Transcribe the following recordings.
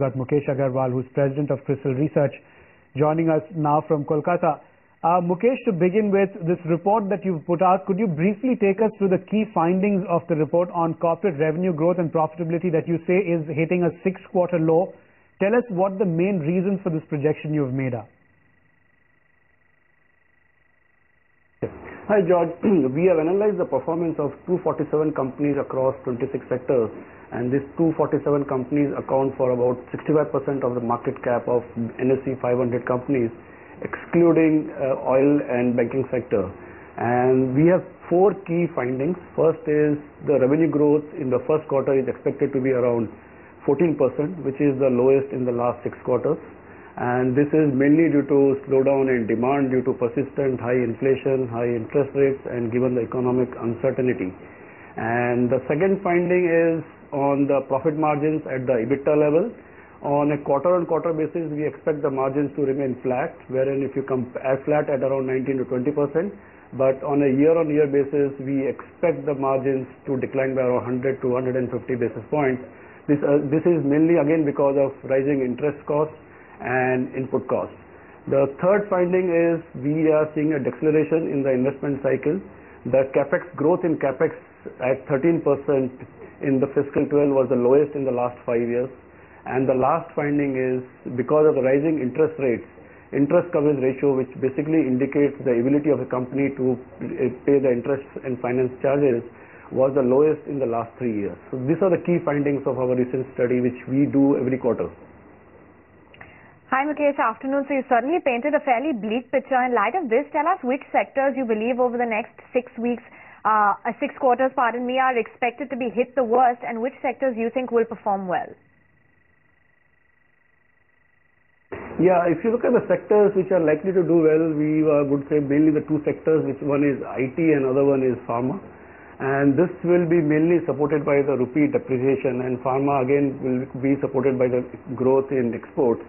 got Mukesh Agarwal, who's president of CRISIL Research, joining us now from Kolkata. Mukesh, to begin with, this report that you've put out, could you briefly take us through the key findings of the report on corporate revenue growth and profitability that you say is hitting a 6-quarter low? Tell us what the main reasons for this projection you've made are. Hi George, we have analyzed the performance of 247 companies across 26 sectors, and these 247 companies account for about 65% of the market cap of NSE 500 companies, excluding oil and banking sector. And we have 4 key findings. First is the revenue growth in the first quarter is expected to be around 14%, which is the lowest in the last 6 quarters. And this is mainly due to slowdown in demand due to persistent high inflation, high interest rates, and given the economic uncertainty. And the second finding is on the profit margins at the EBITDA level. On a quarter-on-quarter basis, we expect the margins to remain flat, wherein if you compare flat at around 19 to 20%, but on a year-on-year basis, we expect the margins to decline by around 100 to 150 basis points. This is mainly again because of rising interest costs and input costs. The third finding is we are seeing a deceleration in the investment cycle. The capex growth in capex at 13% in the fiscal 12 was the lowest in the last 5 years. And the last finding is because of the rising interest rates, interest coverage ratio, which basically indicates the ability of a company to pay the interest and finance charges, was the lowest in the last 3 years. So these are the key findings of our recent study, which we do every quarter. Hi Mukesh, afternoon. So you certainly painted a fairly bleak picture. In light of this, tell us which sectors you believe over the next 6 quarters, are expected to be hit the worst, and which sectors you think will perform well. Yeah, if you look at the sectors which are likely to do well, we would say mainly the 2 sectors, which one is IT and other one is pharma. And this will be mainly supported by the rupee depreciation, and pharma again will be supported by the growth in exports.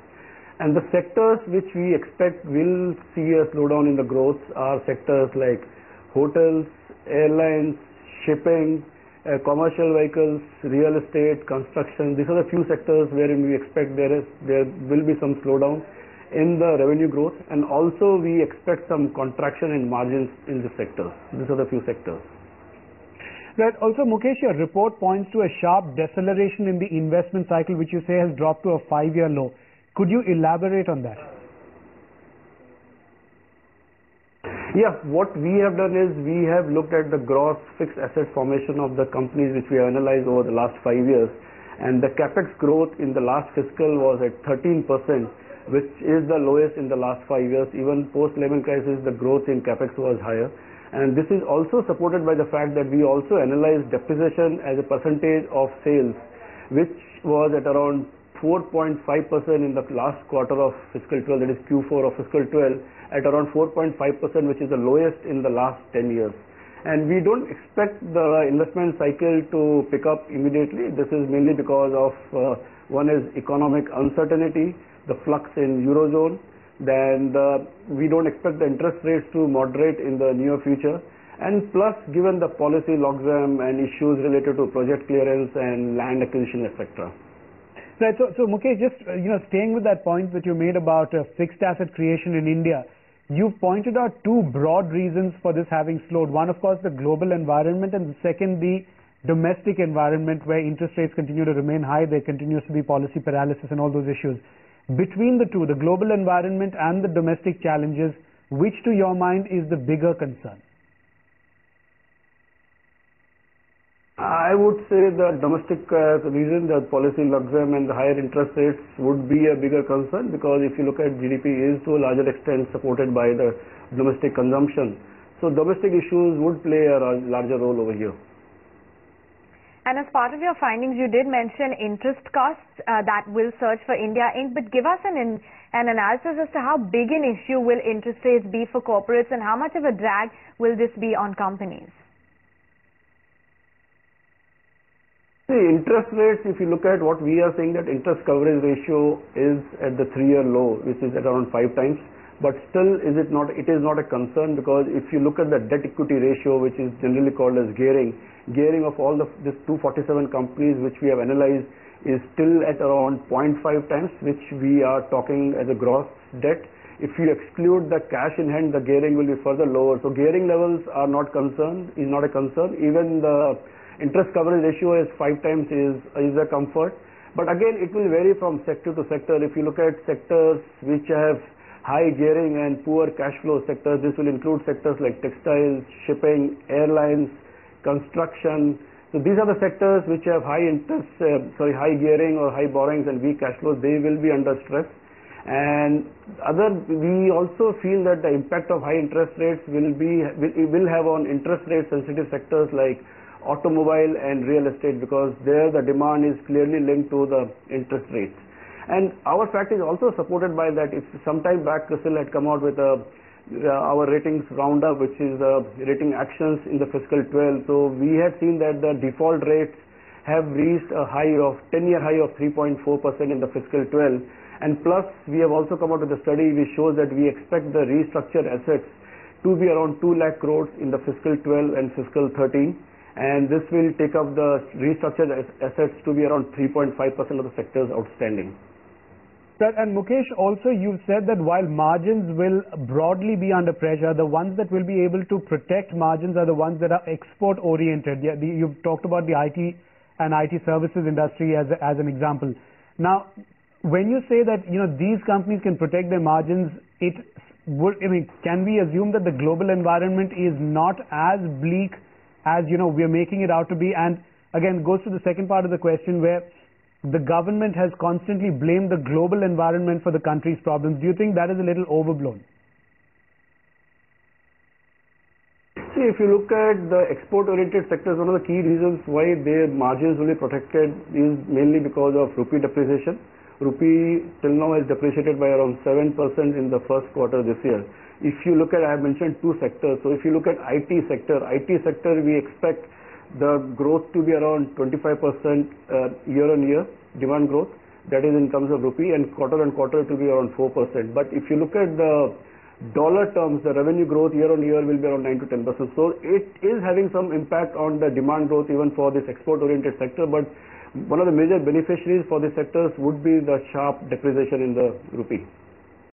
And the sectors which we expect will see a slowdown in the growth are sectors like hotels, airlines, shipping, commercial vehicles, real estate, construction. These are the few sectors wherein we expect there will be some slowdown in the revenue growth, and also we expect some contraction in margins in the sectors. These are the few sectors. Right. Also, Mukesh, your report points to a sharp deceleration in the investment cycle, which you say has dropped to a 5-year low. Could you elaborate on that? Yeah, what we have done is we have looked at the gross fixed asset formation of the companies which we have analyzed over the last 5 years, and the capex growth in the last fiscal was at 13%, which is the lowest in the last 5 years. Even post-Lehman crisis, the growth in capex was higher. And this is also supported by the fact that we also analyzed depreciation as a percentage of sales, which was at around 4.5% in the last quarter of fiscal 12, that is Q4 of fiscal 12, at around 4.5%, which is the lowest in the last 10 years. And we don't expect the investment cycle to pick up immediately. This is mainly because of one is economic uncertainty, the flux in Eurozone. Then we don't expect the interest rates to moderate in the near future. And plus, given the policy logjam and issues related to project clearance and land acquisition, etc. Right. So Mukesh, just staying with that point that you made about fixed asset creation in India, you've pointed out 2 broad reasons for this having slowed. One, of course, the global environment, and the second, the domestic environment, where interest rates continue to remain high. There continues to be policy paralysis and all those issues. Between the 2, the global environment and the domestic challenges, which to your mind is the bigger concern? I would say the domestic reason, the policy logjam and the higher interest rates would be a bigger concern, because if you look at GDP is to a larger extent supported by the domestic consumption. So domestic issues would play a larger role over here. And as part of your findings, you did mention interest costs that will surge for India Inc. But give us an analysis as to how big an issue will interest rates be for corporates, and how much of a drag will this be on companies? The interest rates, if you look at what we are saying, that interest coverage ratio is at the 3-year low, which is at around 5 times. But still, it is not a concern, because if you look at the debt equity ratio, which is generally called as gearing of all this 247 companies which we have analyzed, is still at around 0.5 times, which we are talking as a gross debt. If you exclude the cash in hand, the gearing will be further lower. So gearing levels are not a concern. Even the interest coverage ratio is 5 times is a comfort. But again, it will vary from sector to sector. If you look at sectors which have high gearing and poor cash flow sectors, this will include sectors like textiles, shipping, airlines, construction. So these are the sectors which have high high gearing or high borrowings and weak cash flows. They will be under stress. And we also feel that the impact of high interest rates will have on interest rate sensitive sectors like automobile and real estate, because there the demand is clearly linked to the interest rates. And our fact is also supported by that. If some time back CRISIL had come out with our ratings roundup, which is the rating actions in the fiscal 12. So we had seen that the default rates have reached a 10-year high of 3.4% in the fiscal 12. And plus, we have also come out with a study which shows that we expect the restructured assets to be around 2 lakh crores in the fiscal 12 and fiscal 13. And this will take up the restructured assets to be around 3.5% of the sectors outstanding. And Mukesh, also you've said that while margins will broadly be under pressure, the ones that will be able to protect margins are the ones that are export oriented. You've talked about the IT and IT services industry as an example. Now, when you say that these companies can protect their margins, can we assume that the global environment is not as bleak as we are making it out to be? And again, goes to the second part of the question, where the government has constantly blamed the global environment for the country's problems. Do you think that is a little overblown? See, if you look at the export-oriented sectors, one of the key reasons why their margins will be protected is mainly because of rupee depreciation. Rupee till now has depreciated by around 7% in the first quarter this year. If you look at, I have mentioned two sectors. So if you look at IT sector, we expect the growth to be around 25% year-on-year demand growth. That is in terms of rupee, and quarter-on-quarter it will be around 4%. But if you look at the dollar terms, the revenue growth year-on-year will be around 9 to 10%. So it is having some impact on the demand growth even for this export-oriented sector. But one of the major beneficiaries for these sectors would be the sharp depreciation in the rupee.